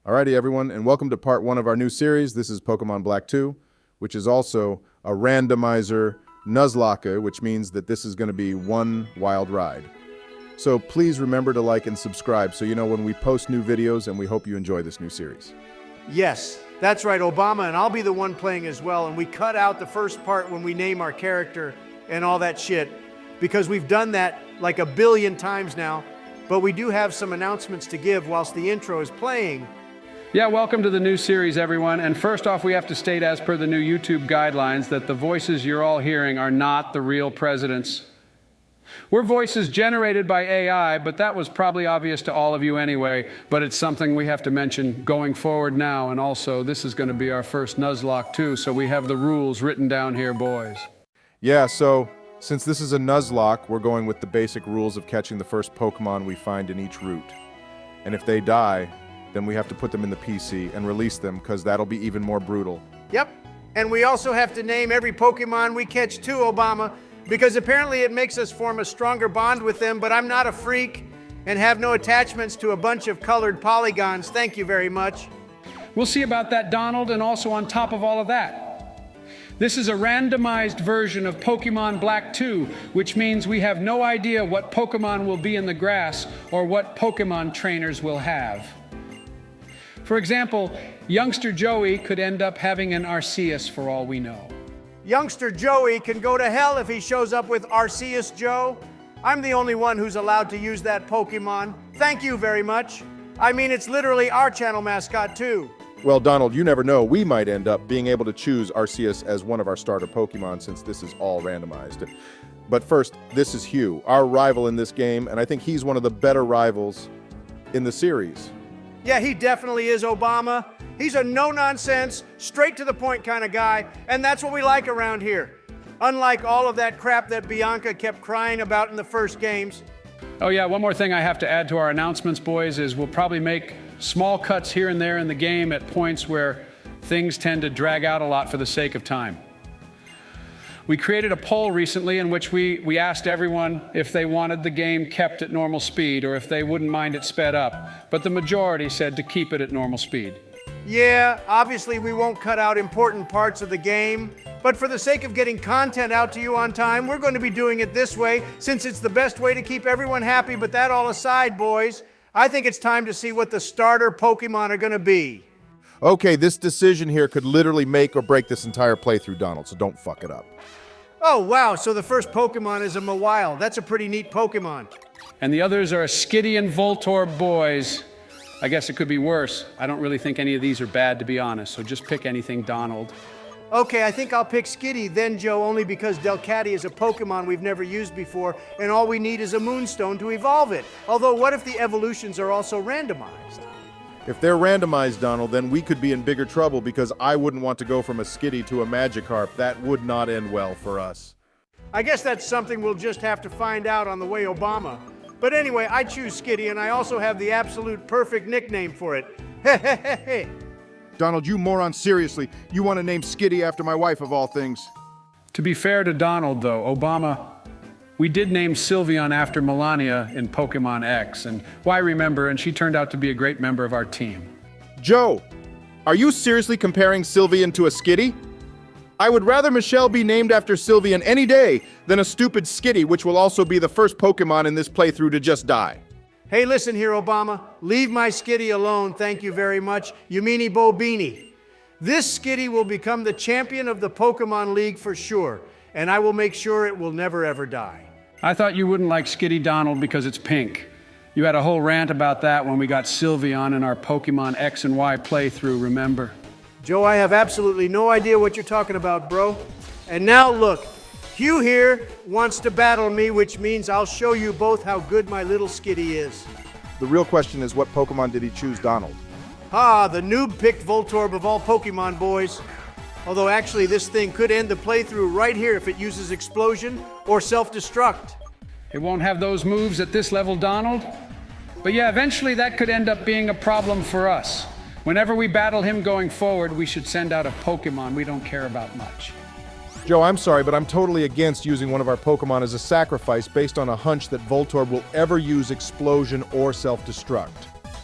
Alrighty, everyone, and welcome to part 1 of our new series. This is Pokemon Black 2, which is also a randomizer Nuzlocke, which means that this is going to be one wild ride. So please remember to like and subscribe so you know when we post new videos, and we hope you enjoy this new series. Yes, that's right, Obama, and I'll be the one playing as well. And we cut out the first part when we name our character and all that shit, because we've done that like a billion times now. But we do have some announcements to give whilst the intro is playing. Yeah, welcome to the new series, everyone. And first off, we have to state, as per the new YouTube guidelines, that the voices you're all hearing are not the real presidents. We're voices generated by AI, but that was probably obvious to all of you anyway. But it's something we have to mention going forward now. And also, this is going to be our first Nuzlocke too, so we have the rules written down here, boys. Yeah, so since this is a Nuzlocke, we're going with the basic rules of catching the first Pokemon we find in each route. And if they die, then we have to put them in the PC and release them, because that'll be even more brutal. Yep, and we also have to name every Pokemon we catch too, Obama, because apparently it makes us form a stronger bond with them, but I'm not a freak and have no attachments to a bunch of colored polygons. Thank you very much. We'll see about that, Donald, and also on top of all of that, this is a randomized version of Pokemon Black 2, which means we have no idea what Pokemon will be in the grass or what Pokemon trainers will have. For example, youngster Joey could end up having an Arceus for all we know. Youngster Joey can go to hell if he shows up with Arceus Joe. I'm the only one who's allowed to use that Pokemon. Thank you very much. I mean, it's literally our channel mascot too. Well, Donald, you never know. We might end up being able to choose Arceus as one of our starter Pokemon, since this is all randomized. But first, this is Hugh, our rival in this game, and I think he's one of the better rivals in the series. Yeah, he definitely is, Obama. He's a no-nonsense, straight-to-the-point kind of guy, and that's what we like around here. Unlike all of that crap that Bianca kept crying about in the first games. Oh yeah, one more thing I have to add to our announcements, boys, is we'll probably make small cuts here and there in the game at points where things tend to drag out a lot for the sake of time. We created a poll recently in which we asked everyone if they wanted the game kept at normal speed or if they wouldn't mind it sped up, but the majority said to keep it at normal speed. Yeah, obviously we won't cut out important parts of the game, but for the sake of getting content out to you on time, we're going to be doing it this way, since it's the best way to keep everyone happy. But that all aside, boys, I think it's time to see what the starter Pokemon are going to be. Okay, this decision here could literally make or break this entire playthrough, Donald, so don't fuck it up. Oh, wow, so the first Pokemon is a Mawile. That's a pretty neat Pokemon. And the others are a Skitty and Voltorb, boys. I guess it could be worse. I don't really think any of these are bad, to be honest, so just pick anything, Donald. Okay, I think I'll pick Skitty then, Joe, only because Delcatty is a Pokemon we've never used before, and all we need is a Moonstone to evolve it. Although, what if the evolutions are also randomized? If they're randomized, Donald, then we could be in bigger trouble, because I wouldn't want to go from a Skitty to a Magikarp. That would not end well for us. I guess that's something we'll just have to find out on the way, Obama. But anyway, I choose Skitty, and I also have the absolute perfect nickname for it. Hehehehe. Donald, you moron, seriously. You want to name Skitty after my wife, of all things. To be fair to Donald, though, Obama, we did name Sylveon after Melania in Pokemon X, and why remember, and she turned out to be a great member of our team. Joe, are you seriously comparing Sylveon to a Skitty? I would rather Michelle be named after Sylveon any day than a stupid Skitty, which will also be the first Pokemon in this playthrough to just die. Hey, listen here, Obama. Leave my Skitty alone, thank you very much. You meanie bo beanie. This Skitty will become the champion of the Pokemon League for sure, and I will make sure it will never ever die. I thought you wouldn't like Skitty, Donald, because it's pink. You had a whole rant about that when we got Sylveon in our Pokemon X and Y playthrough, remember? Joe, I have absolutely no idea what you're talking about, bro. And now look, Hugh here wants to battle me, which means I'll show you both how good my little Skitty is. The real question is, what Pokemon did he choose, Donald? Ah, the noob picked Voltorb of all Pokemon, boys. Although actually this thing could end the playthrough right here if it uses Explosion or Self-Destruct. It won't have those moves at this level, Donald. But yeah, eventually that could end up being a problem for us. Whenever we battle him going forward, we should send out a Pokemon we don't care about much. Joe, I'm sorry, but I'm totally against using one of our Pokemon as a sacrifice based on a hunch that Voltorb will ever use Explosion or Self-Destruct.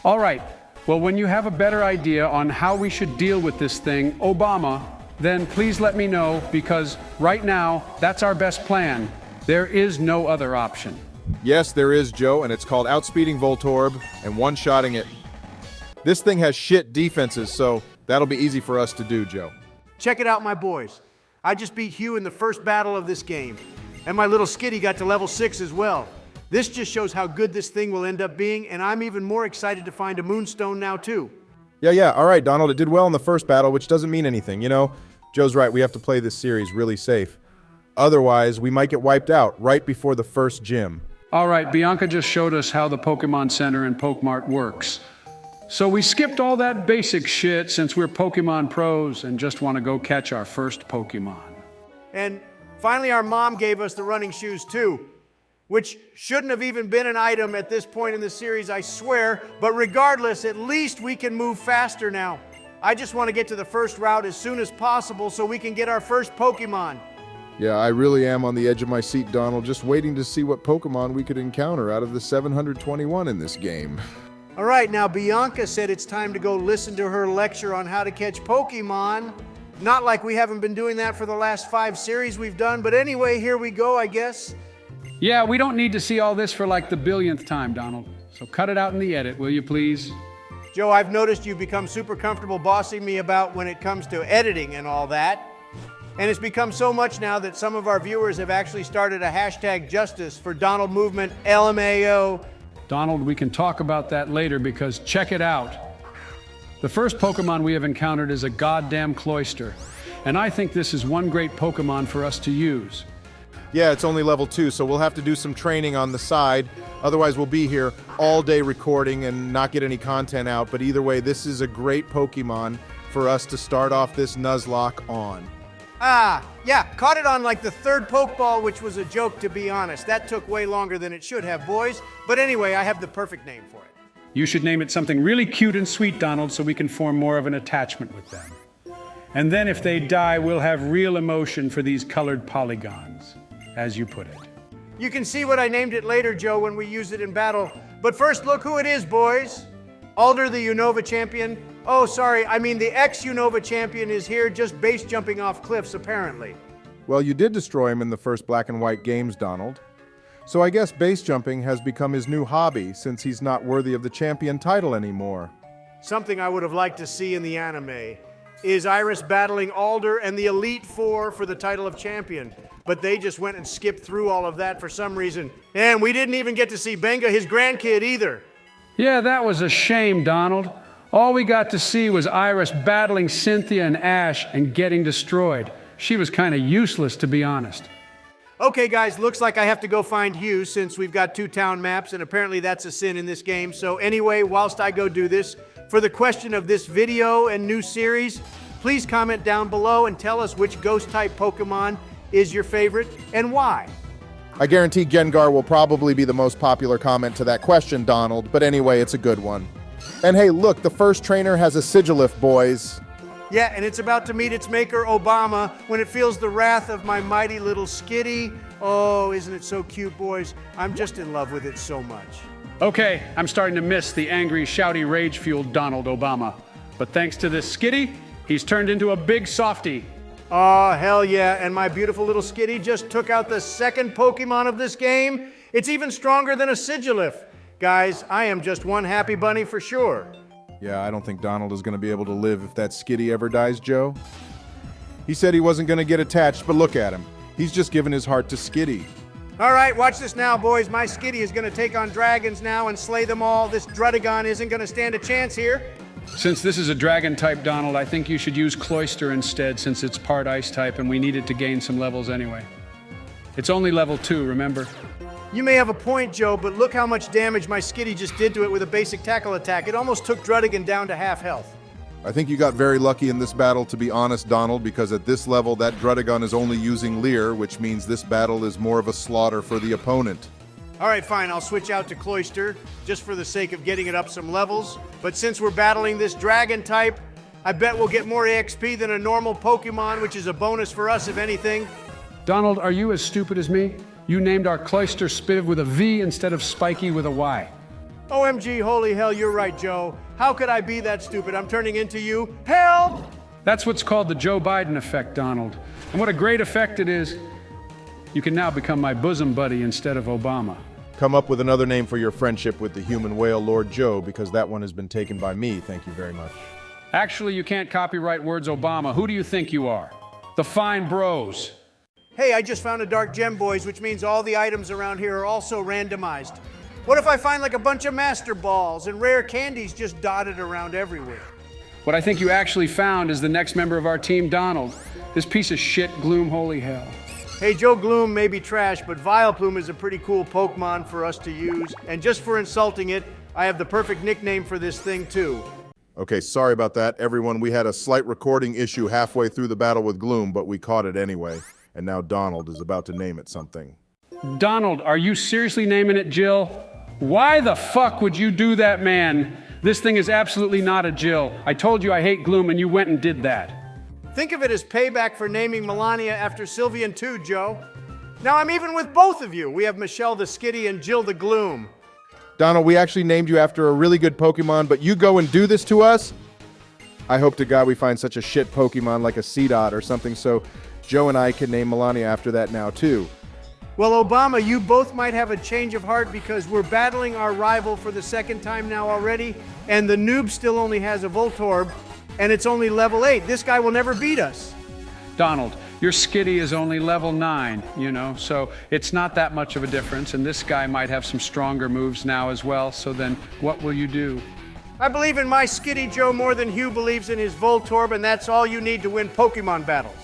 All right, Well, when you have a better idea on how we should deal with this thing, Obama, then please let me know, because right now, that's our best plan. There is no other option. Yes, there is, Joe, and it's called outspeeding Voltorb and one-shotting it. This thing has shit defenses, so that'll be easy for us to do, Joe. Check it out, my boys. I just beat Hugh in the first battle of this game. And my little skitty got to level 6 as well. This just shows how good this thing will end up being, and I'm even more excited to find a moonstone now, too. Yeah, all right, Donald, it did well in the first battle, which doesn't mean anything. You know, Joe's right, we have to play this series really safe. Otherwise, we might get wiped out right before the first gym. All right, Bianca just showed us how the Pokemon Center and Pokemart works. So we skipped all that basic shit since we're Pokemon pros and just want to go catch our first Pokemon. And finally, our mom gave us the running shoes, too, which shouldn't have even been an item at this point in the series, I swear. But regardless, at least we can move faster now. I just want to get to the first route as soon as possible so we can get our first Pokemon. Yeah, I really am on the edge of my seat, Donald, just waiting to see what Pokemon we could encounter out of the 721 in this game. All right, now Bianca said it's time to go listen to her lecture on how to catch Pokemon. Not like we haven't been doing that for the last 5 series we've done, but anyway, here we go, I guess. Yeah, we don't need to see all this for like the billionth time, Donald. So cut it out in the edit, will you please? Joe, I've noticed you've become super comfortable bossing me about when it comes to editing and all that. And it's become so much now that some of our viewers have actually started a hashtag justice for Donald Movement LMAO. Donald, we can talk about that later, because check it out. The first Pokemon we have encountered is a goddamn Cloyster, and I think this is one great Pokemon for us to use. Yeah, it's only level 2, so we'll have to do some training on the side. Otherwise, we'll be here all day recording and not get any content out. But either way, this is a great Pokemon for us to start off this Nuzlocke on. Yeah, caught it on like the 3rd Pokeball, which was a joke, to be honest. That took way longer than it should have, boys. But anyway, I have the perfect name for it. You should name it something really cute and sweet, Donald, so we can form more of an attachment with them. And then if they die, we'll have real emotion for these colored polygons, as you put it. You can see what I named it later, Joe, when we use it in battle. But first, look who it is, boys. Alder, the Unova champion. Oh, sorry, I mean the ex-Unova champion is here, just base jumping off cliffs, apparently. Well, you did destroy him in the first Black and White games, Donald. So I guess base jumping has become his new hobby, since he's not worthy of the champion title anymore. Something I would have liked to see in the anime is Iris battling Alder and the Elite Four for the title of champion. But they just went and skipped through all of that for some reason. And we didn't even get to see Benga, his grandkid, either. Yeah, that was a shame, Donald. All we got to see was Iris battling Cynthia and Ash and getting destroyed. She was kind of useless, to be honest. Okay, guys, looks like I have to go find Hugh since we've got 2 town maps, and apparently that's a sin in this game. So anyway, whilst I go do this, for the question of this video and new series, please comment down below and tell us which Ghost-type Pokemon is your favorite and why. I guarantee Gengar will probably be the most popular comment to that question, Donald, but anyway, it's a good one. And hey, look, the first trainer has a Sigilif, boys. Yeah, and it's about to meet its maker, Obama, when it feels the wrath of my mighty little skitty. Oh, isn't it so cute, boys? I'm just in love with it so much. Okay, I'm starting to miss the angry, shouty, rage-fueled Donald Obama. But thanks to this skitty, he's turned into a big softy. Oh, hell yeah, and my beautiful little skitty just took out the 2nd Pokemon of this game. It's even stronger than a Sigilif. Guys, I am just one happy bunny for sure. Yeah, I don't think Donald is going to be able to live if that skitty ever dies, Joe. He said he wasn't going to get attached, but look at him. He's just given his heart to Skitty. All right, watch this now, boys. My skitty is going to take on dragons now and slay them all. This Drudagon isn't going to stand a chance here. Since this is a dragon type, Donald, I think you should use Cloyster instead, since it's part ice type and we need it to gain some levels anyway. It's only level 2, remember? You may have a point, Joe, but look how much damage my skitty just did to it with a basic tackle attack. It almost took Drudagon down to half health. I think you got very lucky in this battle, to be honest, Donald, because at this level, that Drudagon is only using Leer, which means this battle is more of a slaughter for the opponent. All right, fine, I'll switch out to Cloyster, just for the sake of getting it up some levels. But since we're battling this dragon type, I bet we'll get more EXP than a normal Pokemon, which is a bonus for us, if anything. Donald, are you as stupid as me? You named our Cloyster Spiv with a V instead of Spiky with a Y. OMG, holy hell, you're right, Joe. How could I be that stupid? I'm turning into you. Help! That's what's called the Joe Biden effect, Donald. And what a great effect it is. You can now become my bosom buddy instead of Obama. Come up with another name for your friendship with the human whale Lord Joe, because that one has been taken by me, thank you very much. Actually, you can't copyright words Obama. Who do you think you are? The fine bros. Hey, I just found a dark gem, boys, which means all the items around here are also randomized. What if I find like a bunch of master balls and rare candies just dotted around everywhere? What I think you actually found is the next member of our team, Donald. This piece of shit, Gloom, holy hell. Hey, Joe Gloom may be trash, but Vileplume is a pretty cool Pokemon for us to use. And just for insulting it, I have the perfect nickname for this thing, too. Okay, sorry about that, everyone. We had a slight recording issue halfway through the battle with Gloom, but we caught it anyway. And now Donald is about to name it something. Donald, are you seriously naming it Jill? Why the fuck would you do that, man? This thing is absolutely not a Jill. I told you I hate Gloom and you went and did that. Think of it as payback for naming Melania after Sylveon too, Joe. Now I'm even with both of you. We have Michelle the Skitty and Jill the Gloom. Donald, we actually named you after a really good Pokemon, but you go and do this to us? I hope to God we find such a shit Pokemon like a Seedot or something so Joe and I can name Melania after that now too. Well, Obama, you both might have a change of heart because we're battling our rival for the second time now already, and the noob still only has a Voltorb, and it's only level 8. This guy will never beat us. Donald, your Skitty is only level 9, you know, so it's not that much of a difference, and this guy might have some stronger moves now as well, so then what will you do? I believe in my Skitty, Joe, more than Hugh believes in his Voltorb, and that's all you need to win Pokemon battles.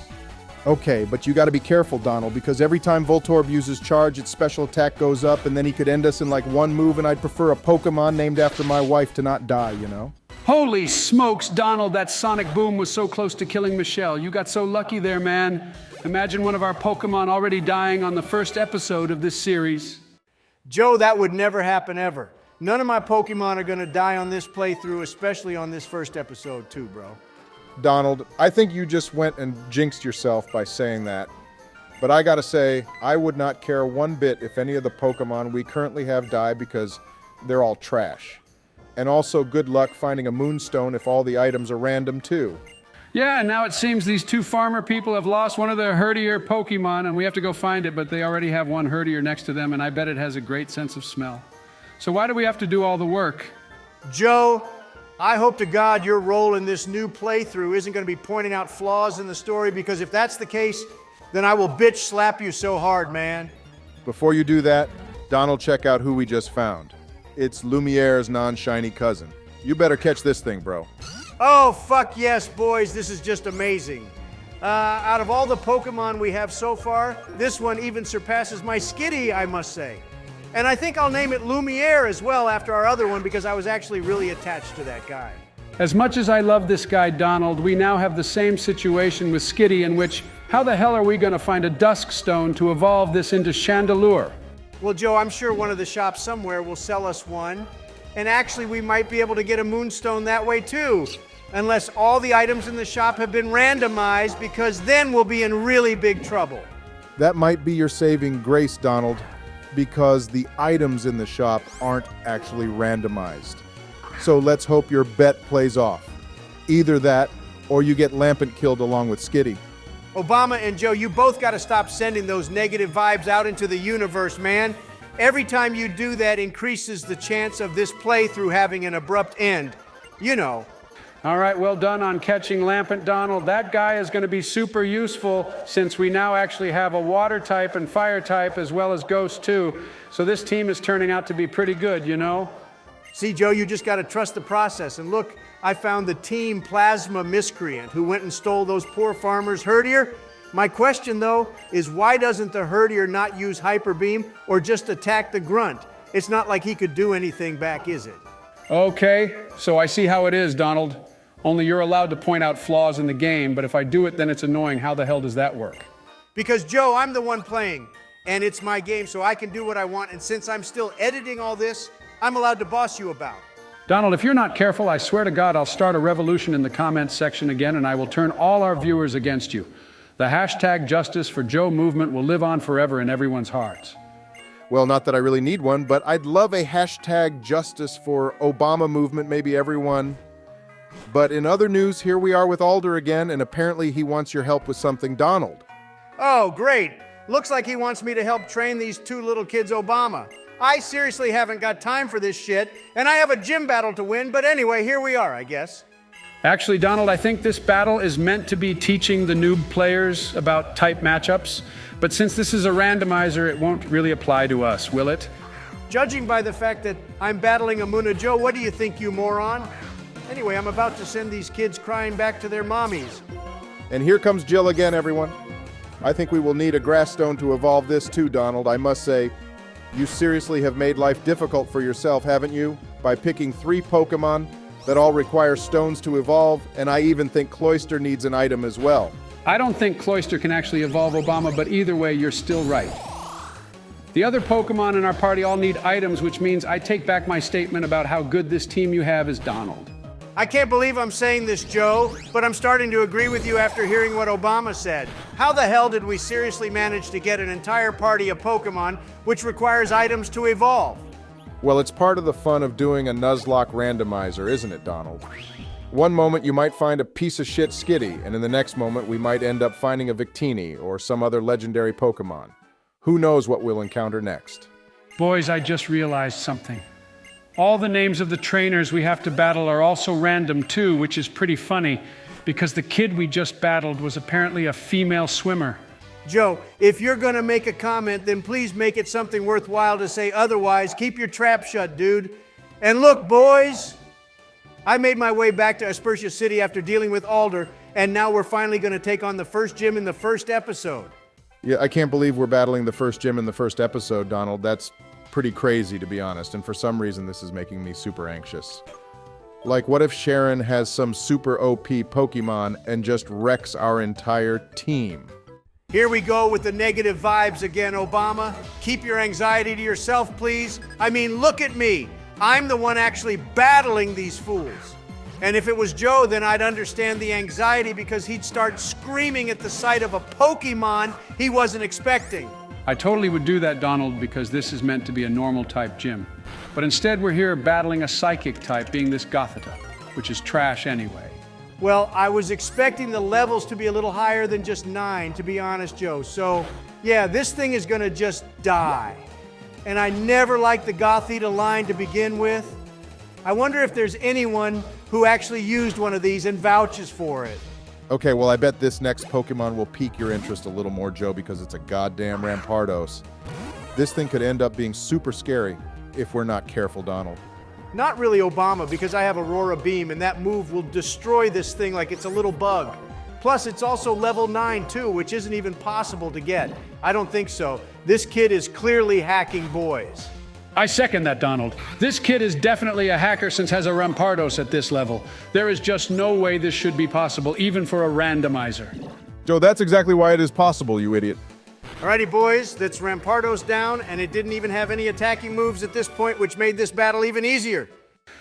Okay, but you gotta be careful, Donald, because every time Voltorb uses charge, its special attack goes up, and then he could end us in like one move, and I'd prefer a Pokemon named after my wife to not die, you know? Holy smokes, Donald, that sonic boom was so close to killing Michelle. You got so lucky there, man. Imagine one of our Pokemon already dying on the first episode of this series. Joe, that would never happen ever. None of my Pokemon are gonna die on this playthrough, especially on this first episode too, bro. Donald, I think you just went and jinxed yourself by saying that. But I gotta say, I would not care one bit if any of the Pokemon we currently have die because they're all trash. And also good luck finding a Moonstone if all the items are random too. Yeah, and now it seems these two farmer people have lost one of their herdier Pokemon, and we have to go find it, but they already have one herdier next to them, and I bet it has a great sense of smell. So why do we have to do all the work? Joe, I hope to God your role in this new playthrough isn't going to be pointing out flaws in the story, because if that's the case, then I will bitch slap you so hard, man. Before you do that, Donald, check out who we just found. It's Lumiere's non-shiny cousin. You better catch this thing, bro. Oh, fuck yes, boys. This is just amazing. Out of all the Pokemon we have so far, this one even surpasses my Skitty, I must say. And I think I'll name it Lumiere as well after our other one because I was actually really attached to that guy. As much as I love this guy, Donald, we now have the same situation with Skitty in which, how the hell are we going to find a Dusk Stone to evolve this into Chandelure? Well, Joe, I'm sure one of the shops somewhere will sell us one. And actually, we might be able to get a Moonstone that way too. Unless all the items in the shop have been randomized, because then we'll be in really big trouble. That might be your saving grace, Donald, because the items in the shop aren't actually randomized. So let's hope your bet plays off. Either that, or you get Lampent killed along with Skitty. Obama and Joe, you both got to stop sending those negative vibes out into the universe, man. Every time you do that increases the chance of this playthrough having an abrupt end. You know. All right, well done on catching Lampent, Donald. That guy is going to be super useful since we now actually have a water type and fire type as well as ghost too. So this team is turning out to be pretty good, you know? See, Joe, you just got to trust the process. And look, I found the Team Plasma Miscreant who went and stole those poor farmers' herdier. My question, though, is why doesn't the herdier not use Hyper Beam or just attack the grunt? It's not like he could do anything back, is it? Okay, so I see how it is, Donald. Only you're allowed to point out flaws in the game, but if I do it, then it's annoying. How the hell does that work? Because, Joe, I'm the one playing, and it's my game, so I can do what I want. And since I'm still editing all this, I'm allowed to boss you about. Donald, if you're not careful, I swear to God, I'll start a revolution in the comments section again, and I will turn all our viewers against you. The hashtag Justice for Joe movement will live on forever in everyone's hearts. Well, not that I really need one, but I'd love a hashtag justice for Obama movement, maybe everyone. But in other news, here we are with Alder again, and apparently he wants your help with something, Donald. Oh, great. Looks like he wants me to help train these two little kids Obama. I seriously haven't got time for this shit, and I have a gym battle to win, but anyway, here we are, I guess. Actually, Donald, I think this battle is meant to be teaching the noob players about type matchups, but since this is a randomizer, it won't really apply to us, will it? Judging by the fact that I'm battling Amuna Joe, what do you think, you moron? Anyway, I'm about to send these kids crying back to their mommies. And here comes Jill again, everyone. I think we will need a grass stone to evolve this too, Donald. I must say, you seriously have made life difficult for yourself, haven't you? By picking 3 Pokemon that all require stones to evolve, and I even think Cloyster needs an item as well. I don't think Cloyster can actually evolve Obama, but either way, you're still right. The other Pokemon in our party all need items, which means I take back my statement about how good this team you have is, Donald. I can't believe I'm saying this, Joe, but I'm starting to agree with you after hearing what Obama said. How the hell did we seriously manage to get an entire party of Pokemon which requires items to evolve? Well, it's part of the fun of doing a Nuzlocke Randomiser, isn't it, Donald? One moment you might find a piece of shit Skitty, and in the next moment we might end up finding a Victini or some other legendary Pokemon. Who knows what we'll encounter next? Boys, I just realized something. All the names of the trainers we have to battle are also random too, which is pretty funny, because the kid we just battled was apparently a female swimmer. Joe, if you're gonna make a comment, then please make it something worthwhile to say. Otherwise, keep your trap shut, dude. And look, boys, I made my way back to Aspertia City after dealing with Alder, and now we're finally gonna take on the first gym in the first episode. Yeah, I can't believe we're battling the first gym in the first episode, Donald. That's pretty crazy, to be honest, and for some reason this is making me super anxious. Like, what if Sharon has some super OP Pokemon and just wrecks our entire team? Here we go with the negative vibes again, Obama. Keep your anxiety to yourself, please. I mean, look at me. I'm the one actually battling these fools. And if it was Joe, then I'd understand the anxiety because he'd start screaming at the sight of a Pokemon he wasn't expecting. I totally would do that, Donald, because this is meant to be a normal type gym. But instead we're here battling a psychic type, being this Gothita, which is trash anyway. Well, I was expecting the levels to be a little higher than just 9, to be honest, Joe. So, yeah, this thing is gonna just die. And I never liked the Gothita line to begin with. I wonder if there's anyone who actually used one of these and vouches for it. Okay, well, I bet this next Pokemon will pique your interest a little more, Joe, because it's a goddamn Rampardos. This thing could end up being super scary if we're not careful, Donald. Not really Obama, because I have Aurora Beam, and that move will destroy this thing like it's a little bug. Plus, it's also level 9, too, which isn't even possible to get. I don't think so. This kid is clearly hacking boys. I second that, Donald. This kid is definitely a hacker since has a Rampardos at this level. There is just no way this should be possible, even for a randomizer. Joe, that's exactly why it is possible, you idiot. Alrighty, boys, that's Rampardos down, and it didn't even have any attacking moves at this point, which made this battle even easier.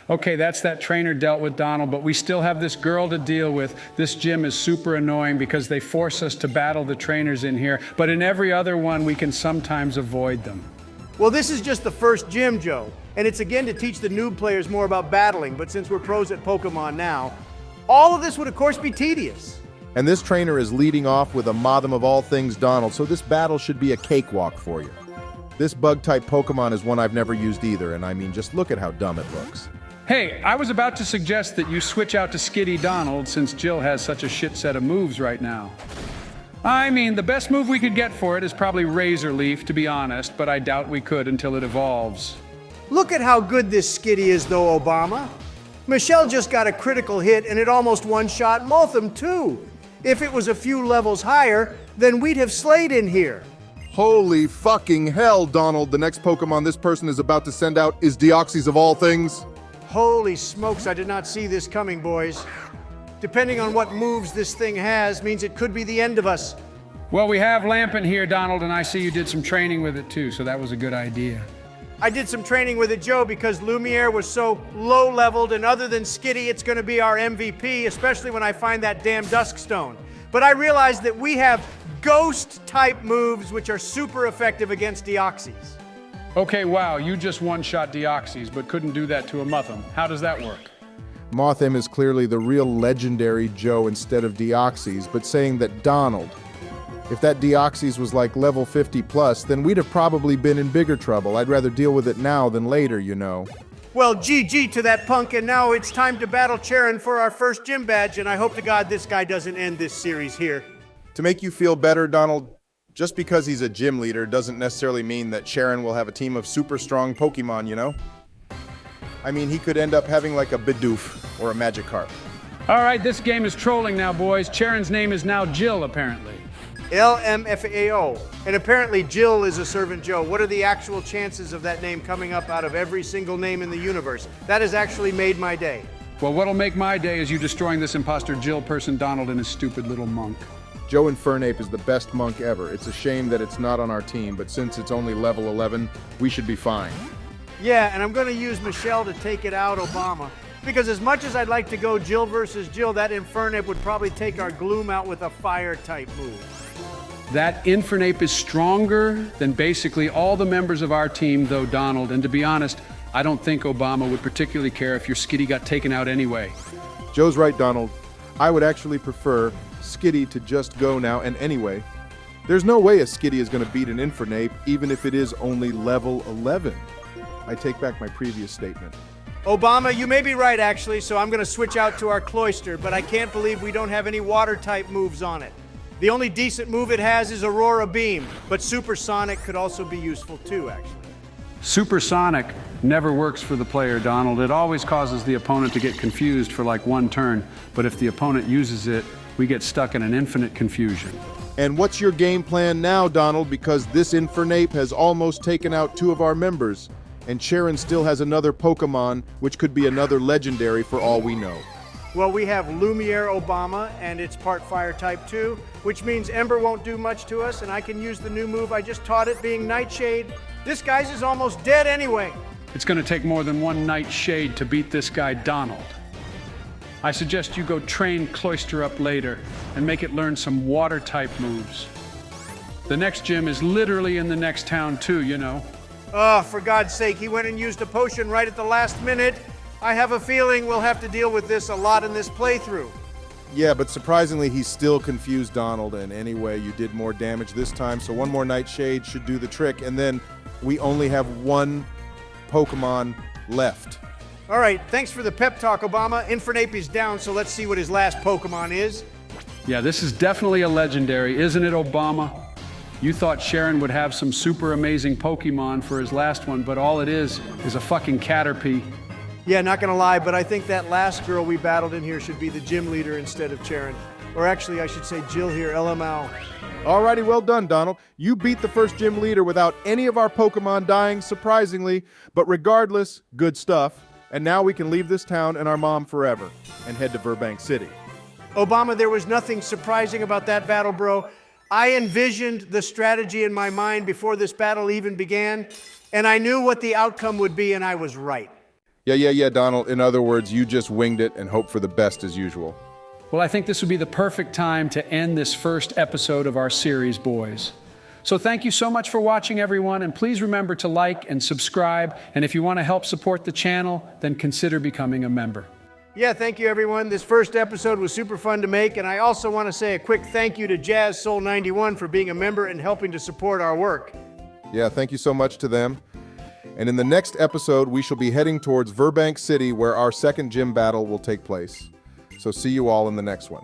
Okay, that's that trainer dealt with, Donald, but we still have this girl to deal with. This gym is super annoying because they force us to battle the trainers in here, but in every other one, we can sometimes avoid them. Well, this is just the first gym, Joe, and it's again to teach the noob players more about battling, but since we're pros at Pokemon now, all of this would of course be tedious. And this trainer is leading off with a Mothim of all things, Donald, so this battle should be a cakewalk for you. This bug-type Pokemon is one I've never used either, and I mean, just look at how dumb it looks. Hey, I was about to suggest that you switch out to Skitty Donald since Jill has such a shit set of moves right now. I mean, the best move we could get for it is probably Razor Leaf, to be honest, but I doubt we could until it evolves. Look at how good this Skitty is, though, Obama. Michelle just got a critical hit, and it almost one-shot Mothim, too. If it was a few levels higher, then we'd have Slade in here. Holy fucking hell, Donald. The next Pokemon this person is about to send out is Deoxys of all things. Holy smokes, I did not see this coming, boys. Depending on what moves this thing has, means it could be the end of us. Well, we have Lampin here, Donald, and I see you did some training with it too, so that was a good idea. I did some training with it, Joe, because Lumiere was so low-leveled, and other than Skitty, it's going to be our MVP, especially when I find that damn Duskstone. But I realized that we have Ghost-type moves, which are super effective against Deoxys. Okay, wow, you just one-shot Deoxys, but couldn't do that to a Mutham. How does that work? Mothim is clearly the real legendary Joe instead of Deoxys, but saying that Donald, if that Deoxys was like level 50 plus, then we'd have probably been in bigger trouble. I'd rather deal with it now than later, you know. Well, GG to that punk, and now it's time to battle Charon for our first gym badge, and I hope to God this guy doesn't end this series here. To make you feel better, Donald, just because he's a gym leader doesn't necessarily mean that Charon will have a team of super strong Pokemon, you know? I mean, he could end up having like a Bidoof or a Magikarp. All right, this game is trolling now, boys. Charon's name is now Jill, apparently. LMFAO. And apparently Jill is a servant Joe. What are the actual chances of that name coming up out of every single name in the universe? That has actually made my day. Well, what'll make my day is you destroying this imposter Jill person Donald and his stupid little monk. Joe Infernape is the best monk ever. It's a shame that it's not on our team, but since it's only level 11, we should be fine. Yeah, and I'm going to use Michelle to take it out Obama. Because as much as I'd like to go Jill versus Jill, that Infernape would probably take our Gloom out with a fire-type move. That Infernape is stronger than basically all the members of our team, though, Donald. And to be honest, I don't think Obama would particularly care if your Skitty got taken out anyway. Joe's right, Donald. I would actually prefer Skitty to just go now, and anyway, there's no way a Skitty is going to beat an Infernape, even if it is only level 11. I take back my previous statement. Obama, you may be right, actually, so I'm going to switch out to our Cloyster, but I can't believe we don't have any water-type moves on it. The only decent move it has is Aurora Beam, but Supersonic could also be useful too, actually. Supersonic never works for the player, Donald. It always causes the opponent to get confused for like one turn, but if the opponent uses it, we get stuck in an infinite confusion. And what's your game plan now, Donald? Because this Infernape has almost taken out 2 of our members, and Charon still has another Pokemon, which could be another legendary for all we know. Well, we have Lumiere Obama, and it's part fire type too, which means Ember won't do much to us, and I can use the new move I just taught it, being Nightshade. This guy's is almost dead anyway. It's going to take more than one Nightshade to beat this guy, Donald. I suggest you go train Cloyster up later and make it learn some water-type moves. The next gym is literally in the next town too, you know. Oh, for God's sake, he went and used a potion right at the last minute. I have a feeling we'll have to deal with this a lot in this playthrough. Yeah, but surprisingly, he's still confused Donald, and anyway, you did more damage this time, so one more Nightshade should do the trick, and then we only have one Pokemon left. All right, thanks for the pep talk, Obama. Infernape is down, so let's see what his last Pokemon is. Yeah, this is definitely a legendary, isn't it, Obama? You thought Charon would have some super amazing Pokemon for his last one, but all it is a fucking Caterpie. Yeah, not gonna lie, but I think that last girl we battled in here should be the gym leader instead of Charon. Or actually, I should say Jill here, LMAO. Alrighty, well done, Donald. You beat the first gym leader without any of our Pokemon dying, surprisingly. But regardless, good stuff. And now we can leave this town and our mom forever and head to Burbank City. Obama, there was nothing surprising about that battle, bro. I envisioned the strategy in my mind before this battle even began, and I knew what the outcome would be, and I was right. Yeah, Donald. In other words, you just winged it and hoped for the best as usual. Well, I think this would be the perfect time to end this first episode of our series, boys. So thank you so much for watching, everyone, and please remember to like and subscribe, and if you want to help support the channel, then consider becoming a member. Yeah, thank you, everyone. This first episode was super fun to make, and I also want to say a quick thank you to Jazz Soul 91 for being a member and helping to support our work. Yeah, thank you so much to them. And in the next episode, we shall be heading towards Burbank City, where our second gym battle will take place. So see you all in the next one.